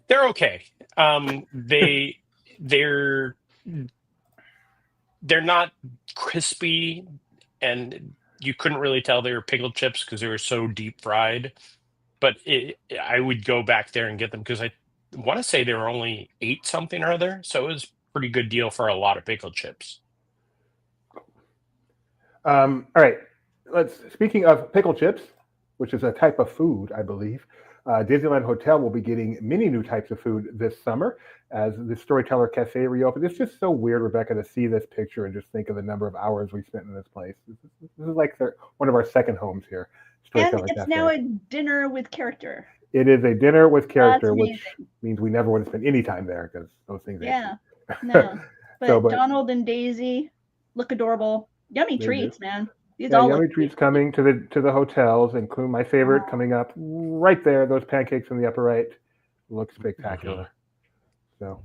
They're okay. They're not crispy, and you couldn't really tell they were pickled chips because they were so deep fried. But I would go back there and get them because I want to say they were only 8 something or other, so it was a pretty good deal for a lot of pickled chips. All right. Speaking of pickle chips, which is a type of food, I believe. Disneyland Hotel will be getting many new types of food this summer as the Storyteller Cafe reopens. It's just so weird, Rebecca, to see this picture and just think of the number of hours we spent in this place. This is like one of our second homes here. And it's now a dinner with character. It is a dinner with character, which means we never want to spend any time there because those things. Yeah, no. But Donald and Daisy look adorable. Yummy treats, man. Yummy treats coming to the hotels, including my favorite coming up right there. Those pancakes in the upper right look spectacular. So,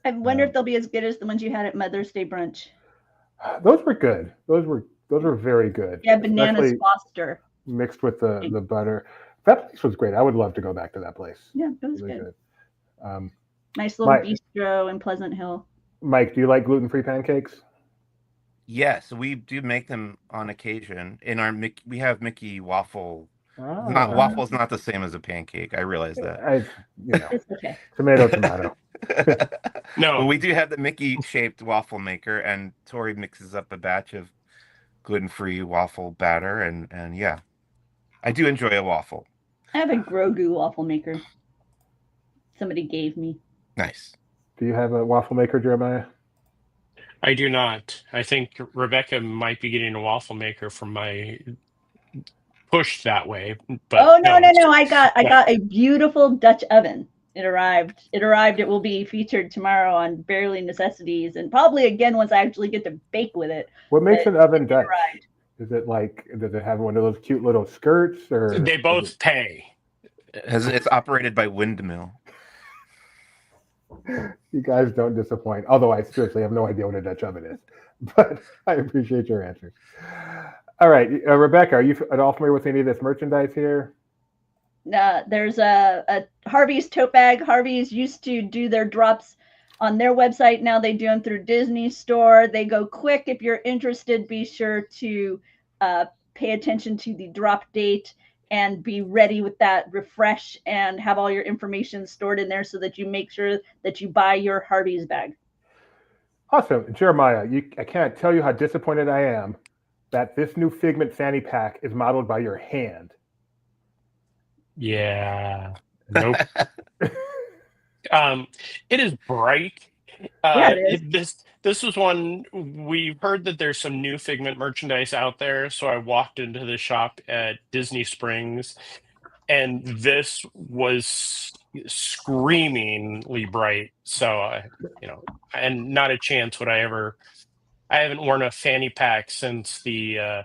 I wonder if they'll be as good as the ones you had at Mother's Day brunch. Those were good. Those were very good. Yeah, bananas Foster mixed with the butter. That place was great. I would love to go back to that place. Yeah, it was really good. Nice little bistro in Pleasant Hill. Mike, do you like gluten-free pancakes? Yes, we do make them on occasion. We have Mickey waffle. Oh. Waffle's not the same as a pancake. I realize that. It's okay. Tomato. No, but we do have the Mickey-shaped waffle maker, and Tori mixes up a batch of gluten-free waffle batter, and yeah, I do enjoy a waffle. I have a Grogu waffle maker. Somebody gave me. Nice. Do you have a waffle maker, Jeremiah? I do not. I think Rebecca might be getting a waffle maker from my push that way. But no! I got a beautiful Dutch oven. It arrived. It will be featured tomorrow on Barely Necessities, and probably again once I actually get to bake with it. What makes an oven Dutch? Is it does it have one of those cute little skirts, or they both pay? It's operated by windmill. You guys don't disappoint. Although I seriously have no idea what a Dutch oven is, but I appreciate your answers. All right, Rebecca, are you at all familiar with any of this merchandise here? There's a Harvey's tote bag. Harvey's used to do their drops on their website. Now they do them through Disney Store. They go quick. If you're interested, be sure to pay attention to the drop date and be ready with that refresh and have all your information stored in there so that you make sure that you buy your Harvey's bag. Awesome. Jeremiah, I can't tell you how disappointed I am that this new Figment fanny pack is modeled by your hand. Yeah. Nope. It is bright. Yeah, it is. This was one we've heard that there's some new Figment merchandise out there. So I walked into the shop at Disney Springs, and this was screamingly bright. So and not a chance would I ever. I haven't worn a fanny pack since the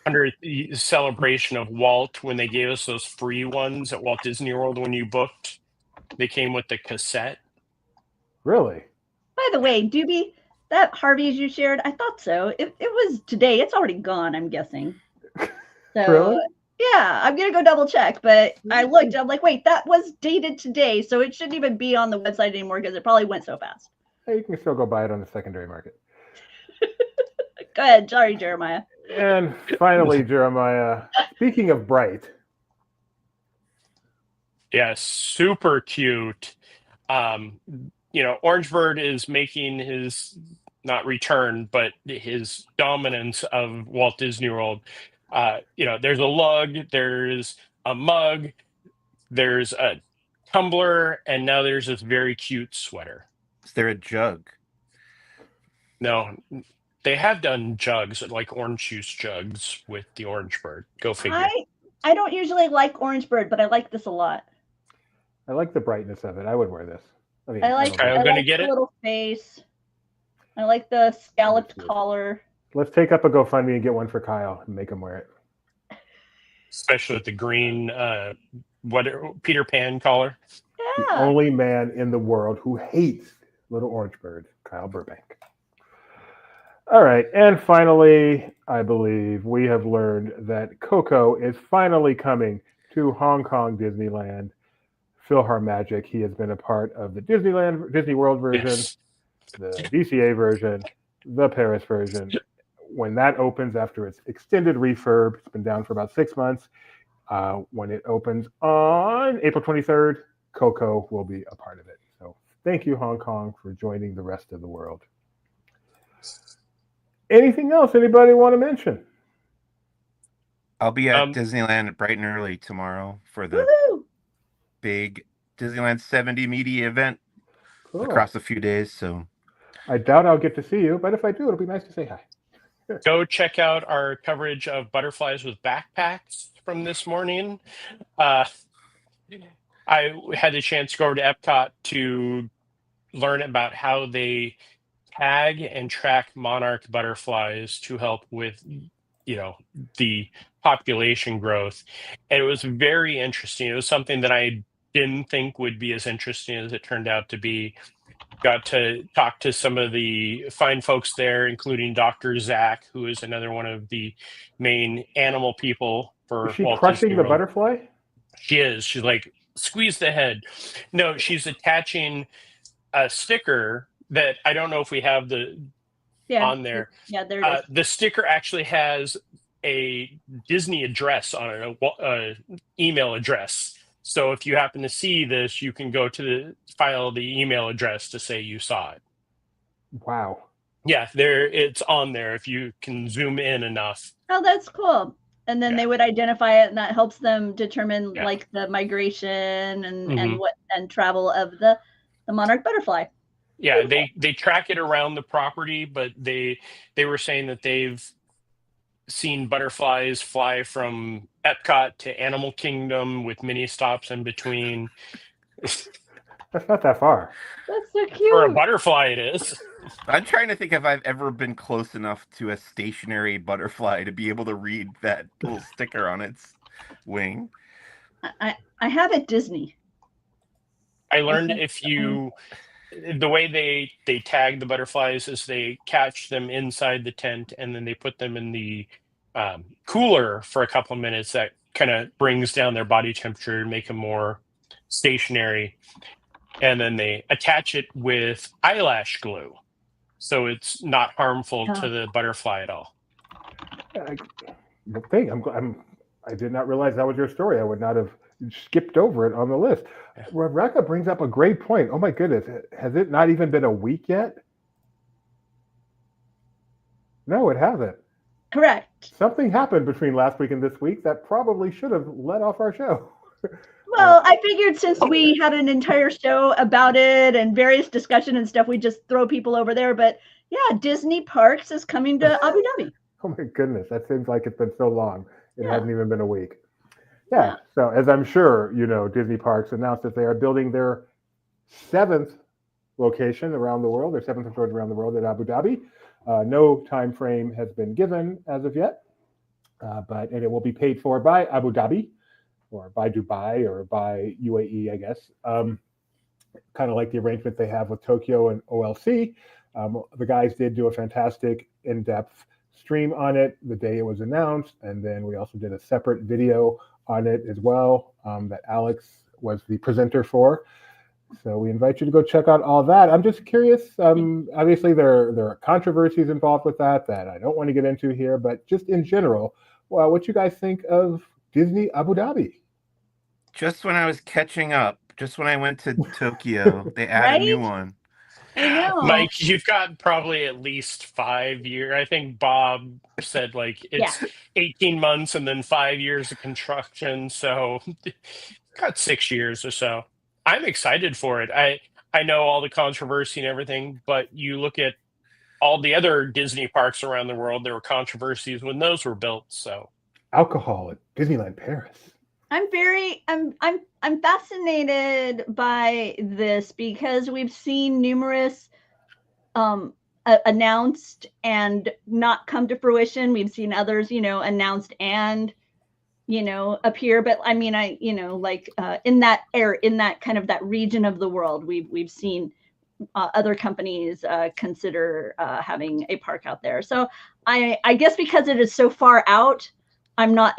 100th celebration of Walt, when they gave us those free ones at Walt Disney World when you booked. They came with the cassette. Really? By the way, Doobie, that Harvey's you shared, I thought so. It was today. It's already gone, I'm guessing. So, Really? yeah, I'm going to go double check. But I looked, I'm like, wait, that was dated today. So it shouldn't even be on the website anymore because it probably went so fast. Hey, you can still go buy it on the secondary market. Go ahead. Sorry, Jeremiah. And finally, Jeremiah, speaking of bright. Yeah, super cute. Orangebird is making his, not return, but his dominance of Walt Disney World. There's a lug, there's a mug, there's a tumbler, and now there's this very cute sweater. Is there a jug? No, they have done jugs, like orange juice jugs with the Orangebird. Go figure. I don't usually like Orangebird, but I like this a lot. I like the brightness of it. I would wear this. I like get the it? little face. I like the scalloped collar. Let's take up a GoFundMe and get one for Kyle and make him wear it. Especially with the green, Peter Pan collar. The Yeah. only man in the world who hates Little Orangebird, Kyle Burbank. All right. And finally, I believe we have learned that Coco is finally coming to Hong Kong Disneyland. PhilharMagic. He has been a part of the Disney World version, Yes. the DCA version, the Paris version. When that opens after its extended refurb, it's been down for about 6 months. When it opens on April 23rd, Coco will be a part of it. So thank you, Hong Kong, for joining the rest of the world. Anything else anybody want to mention? I'll be at Disneyland bright and early tomorrow for the Woohoo! big Disneyland 70 media event across a few days. So I doubt I'll get to see you, but if I do, it'll be nice to say hi. Go check out our coverage of butterflies with backpacks from this morning. I had the chance to go over to Epcot to learn about how they tag and track monarch butterflies to help with, the population growth. And it was very interesting. It was something that I didn't think would be as interesting as it turned out to be. Got to talk to some of the fine folks there, including Dr. Zach, who is another one of the main animal people for Is she Walt crushing Disney the World. butterfly? She is. She's like, squeeze the head. No, she's attaching a sticker that I don't know if we have on there. Yeah, there it is. The sticker actually has a Disney address on it, a email address. So if you happen to see this, you can go to file the email address to say you saw it. Wow. Yeah, it's on there if you can zoom in enough. Oh, that's cool. And then they would identify it, and that helps them determine like the migration and travel of the monarch butterfly. Yeah, they track it around the property, but they were saying that they've seen butterflies fly from Epcot to Animal Kingdom with mini stops in between. That's not that far. That's so cute. For a butterfly, it is. I'm trying to think if I've ever been close enough to a stationary butterfly to be able to read that little sticker on its wing. I have at Disney. I learned the way they tag the butterflies is they catch them inside the tent and then they put them in the cooler for a couple of minutes that kind of brings down their body temperature and make them more stationary. And then they attach it with eyelash glue, so it's not harmful to the butterfly at all. I did not realize that was your story. I would not have skipped over it on the list. Yeah. Rebecca brings up a great point. Oh my goodness, has it not even been a week yet? No, it hasn't. Correct. Something happened between last week and this week that probably should have led off our show. Well, I figured since we had an entire show about it and various discussion and stuff, we just throw people over there. But yeah, Disney Parks is coming to Abu Dhabi. Oh my goodness, that seems like it's been so long. It hasn't even been a week. Yeah. Yeah, so as I'm sure you know, Disney Parks announced that they are building their 7th location around the world, their 7th resort around the world at Abu Dhabi. No time frame has been given as of yet, and it will be paid for by Abu Dhabi, or by Dubai, or by UAE, I guess. Kind of like the arrangement they have with Tokyo and OLC. The guys did do a fantastic in-depth stream on it the day it was announced, and then we also did a separate video on it as well that Alex was the presenter for. So we invite you to go check out all that. I'm just curious. Obviously, there are controversies involved with that I don't want to get into here, but just in general, well, what you guys think of Disney Abu Dhabi? Just when I was catching up, just when I went to Tokyo, they added a new one. I know. Mike, you've got probably at least 5 years. I think Bob said like it's 18 months and then 5 years of construction. So got 6 years or so. I'm excited for it. I know all the controversy and everything, but you look at all the other Disney parks around the world, there were controversies when those were built. So alcohol at Disneyland Paris. I'm fascinated by this because we've seen numerous announced and not come to fruition. We've seen others, announced and appear. But I mean, in that kind of that region of the world, we've seen other companies consider having a park out there. So I guess because it is so far out, I'm not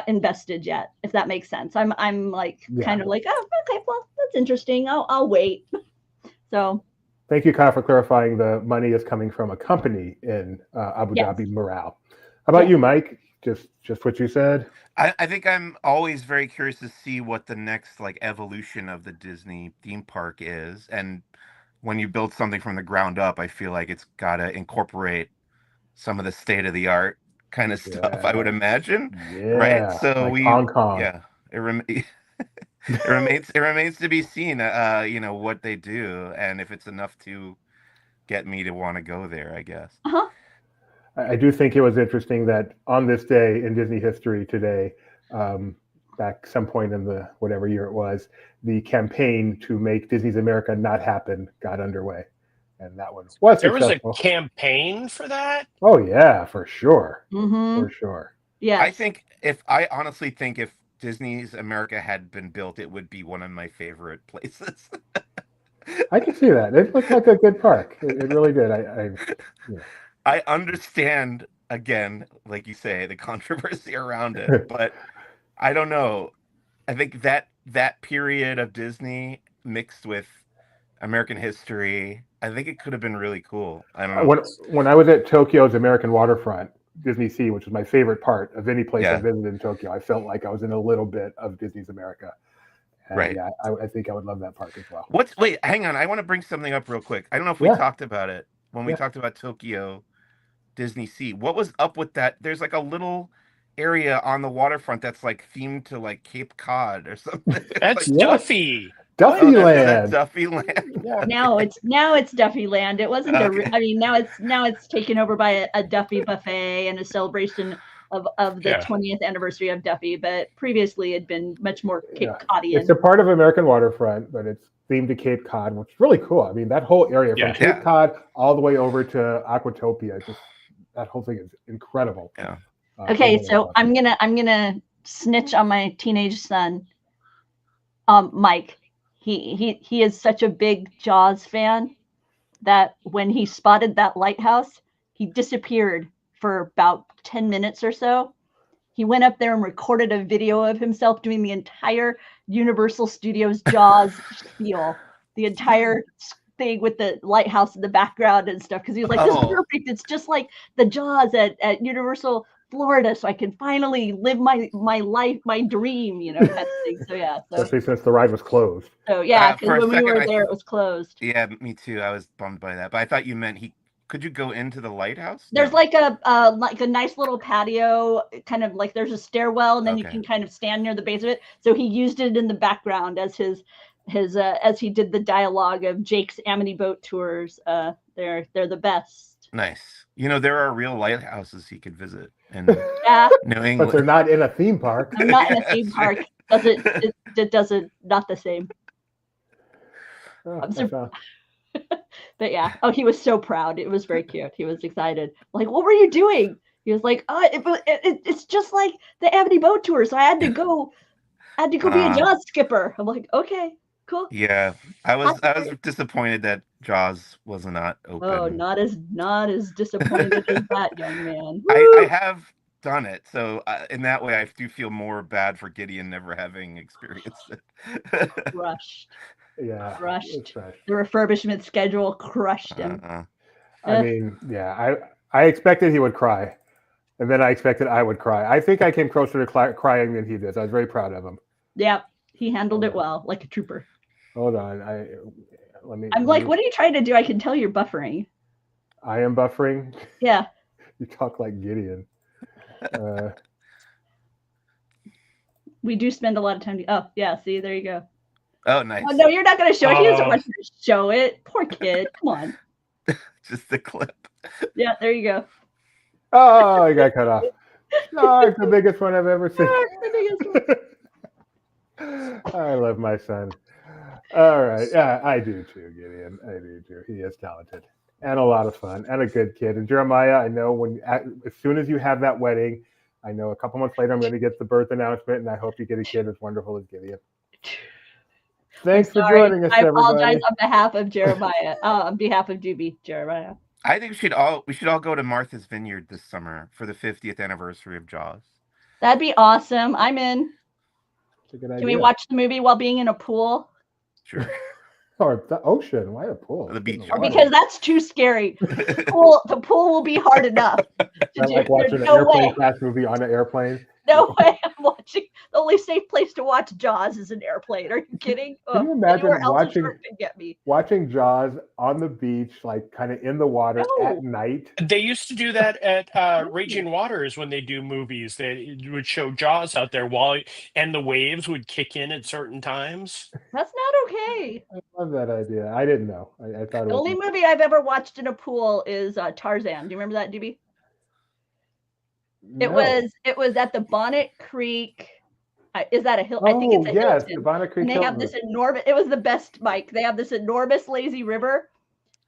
invested yet, if that makes sense. I'm kind of like, oh, okay, well, that's interesting. I'll wait. So thank you, Kyle, for clarifying the money is coming from a company in Abu Dhabi Morale. How about you, Mike? Just what you said. I think I'm always very curious to see what the next evolution of the Disney theme park is. And when you build something from the ground up, I feel like it's got to incorporate some of the state of the art kind of stuff, I would imagine. Right. So like Hong Kong. Yeah, it remains to be seen, what they do, and if it's enough to get me to want to go there, I guess. I do think it was interesting that on this day in Disney history today, back some point in the whatever year it was, the campaign to make Disney's America not happen got underway. And that one was successful. Was a campaign for that? Oh yeah, for sure. Mm-hmm. For sure. Yeah. I honestly think if Disney's America had been built, it would be one of my favorite places. I can see that. It looked like a good park. It really did. I understand, again, like you say, the controversy around it, but I don't know. I think that period of Disney mixed with American history, I think it could have been really cool. I don't know. When I was at Tokyo's American waterfront, Disney Sea, which was my favorite part of any place I visited in Tokyo, I felt like I was in a little bit of Disney's America. And right. Yeah, I think I would love that park as well. Wait, hang on. I want to bring something up real quick. I don't know if we talked about it when we talked about Tokyo Disney Sea. What was up with that? There's a little area on the waterfront that's themed to Cape Cod or something. That's Duffy. Duffyland. Duffyland. Yeah. Now it's Duffyland. It wasn't now it's taken over by a Duffy buffet and a celebration of the 20th anniversary of Duffy, but previously it had been much more Cape Codian. It's a part of American waterfront, but it's themed to Cape Cod, which is really cool. I mean, that whole area from Cape Cod all the way over to Aquatopia, that whole thing is incredible. Yeah. Okay, so I'm gonna snitch on my teenage son, Mike. He is such a big Jaws fan that when he spotted that lighthouse, he disappeared for about 10 minutes or so. he went up there and recorded a video of himself doing the entire Universal Studios Jaws spiel, the entire thing with the lighthouse in the background and stuff, because he was like, this is perfect. It's just like the Jaws at Universal Florida, so I can finally live my life, my dream, kind of thing. So yeah. Especially since the ride was closed. So yeah, because when we were there, it was closed. Yeah, me too. I was bummed by that, but I thought you meant could you go into the lighthouse? There's like a nice little patio, kind of like there's a stairwell, and then you can kind of stand near the base of it. So he used it in the background as his as he did the dialogue of Jake's Amity boat tours. They're the best. Nice. There are real lighthouses he could visit in New England, but they're not in a theme park. I'm not in a theme park. It doesn't not the same. But yeah. Oh, he was so proud. It was very cute. He was excited. Like, what were you doing? He was like, oh, it's just like the Amity boat tour. So I had to go be a Jaws skipper. I'm like, okay, cool. Yeah, I was disappointed that Jaws was not open. Oh, not as disappointed as that young man. I have done it, so in that way, I do feel more bad for Gideon never having experienced it. Crushed. Yeah, crushed. The refurbishment schedule crushed him. I mean, yeah, I expected he would cry, and then I expected I would cry. I think I came closer to crying than he did. I was very proud of him. Yeah, he handled it well, like a trooper. Hold on, I'm like, what are you trying to do? I can tell you're buffering. I am buffering. Yeah. You talk like Gideon. We do spend a lot of time. Oh yeah, see, there you go. Oh, nice. Oh, no, you're not going to show it. He doesn't want you to show it. Poor kid. Come on. Just the clip. Yeah, there you go. Oh, I got cut off. No, it's the biggest one I've ever seen. It's the biggest one. I love my son. All right. Yeah, I do too, Gideon. I do too. He is talented and a lot of fun and a good kid. And Jeremiah, I know as soon as you have that wedding, I know a couple months later I'm going to get the birth announcement, and I hope you get a kid as wonderful as Gideon. Thanks for joining us, everybody. I apologize on behalf of Jeremiah, on behalf of Doobie, Jeremiah. I think we should all go to Martha's Vineyard this summer for the 50th anniversary of Jaws. That'd be awesome. I'm in. That's a good idea. Can we watch the movie while being in a pool? Sure. Or the ocean? Why a pool? The beach. Because that's too scary. The pool will be hard enough. I like watching an airplane crash movie on an airplane. No way I'm watching. The only safe place to watch Jaws is an airplane. Are you kidding? Can you imagine watching Jaws on the beach, like kind of in the water at night? They used to do that at Raging Waters when they do movies. They would show Jaws out there and the waves would kick in at certain times. That's not okay. I love that idea. I didn't know. I thought the only movie I've ever watched in a pool is Tarzan. Do you remember that, DB? No. It was at the Bonnet Creek. Is that a hill? I think it's a yes, Hilton. the Bonnet Creek. And they have this enormous. It was the best, Mike. They have this enormous lazy river,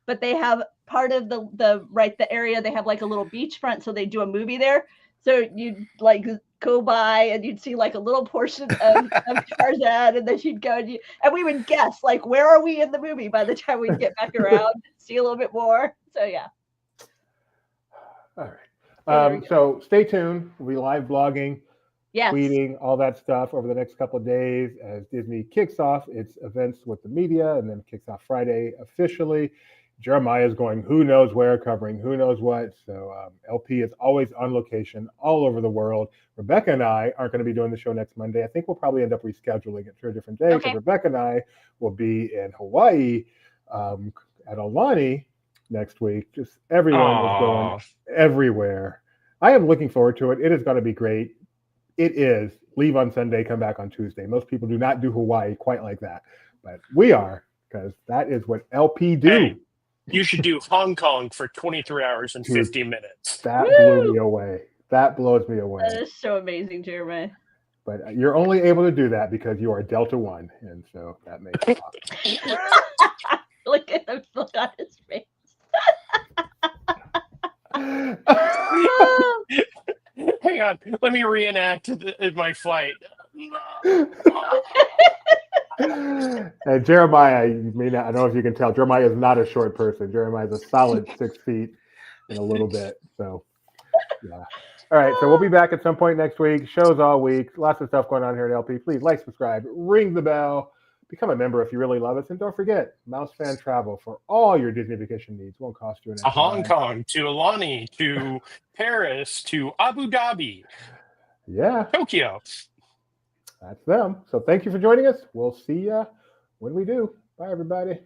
but they have part of the area. They have like a little beachfront, so they do a movie there. So you'd like go by and you'd see like a little portion of Tarzan, and then you'd go and we would guess like where are we in the movie by the time we get back around, see a little bit more. So yeah. All right. So stay tuned. We'll be live blogging, tweeting, all that stuff over the next couple of days as Disney kicks off its events with the media and then kicks off Friday officially. Jeremiah's going who knows where, covering who knows what. So LP is always on location all over the world. Rebecca and I aren't going to be doing the show next Monday. I think we'll probably end up rescheduling it to a different day because Rebecca and I will be in Hawaii at Aulani next week. Just everyone is going everywhere. I am looking forward to it. It is going to be great. It is. Leave on Sunday, come back on Tuesday. Most people do not do Hawaii quite like that, but we are, because that is what LP do. Hey, you should do Hong Kong for 23 hours and 50 minutes. That blew me away. That blows me away. That is so amazing, Jeremy. But you're only able to do that because you are Delta One, and so that makes it awesome. Look at the look on his face. Hang on, let me reenact my flight. And Jeremiah, you may not, I don't know if you can tell, Jeremiah is not a short person. Jeremiah is a solid 6 feet and a little bit. So, yeah. All right, so we'll be back at some point next week. Shows all week. Lots of stuff going on here at LP. Please like, subscribe, ring the bell, become a member if you really love us, and don't forget Mouse Fan Travel for all your Disney vacation needs. Won't cost you an To extra Hong dime. Kong, to Alani, to Paris, to Abu Dhabi, Yeah, Tokyo. that's them. So thank you for joining us. We'll see you when we do. Bye, everybody.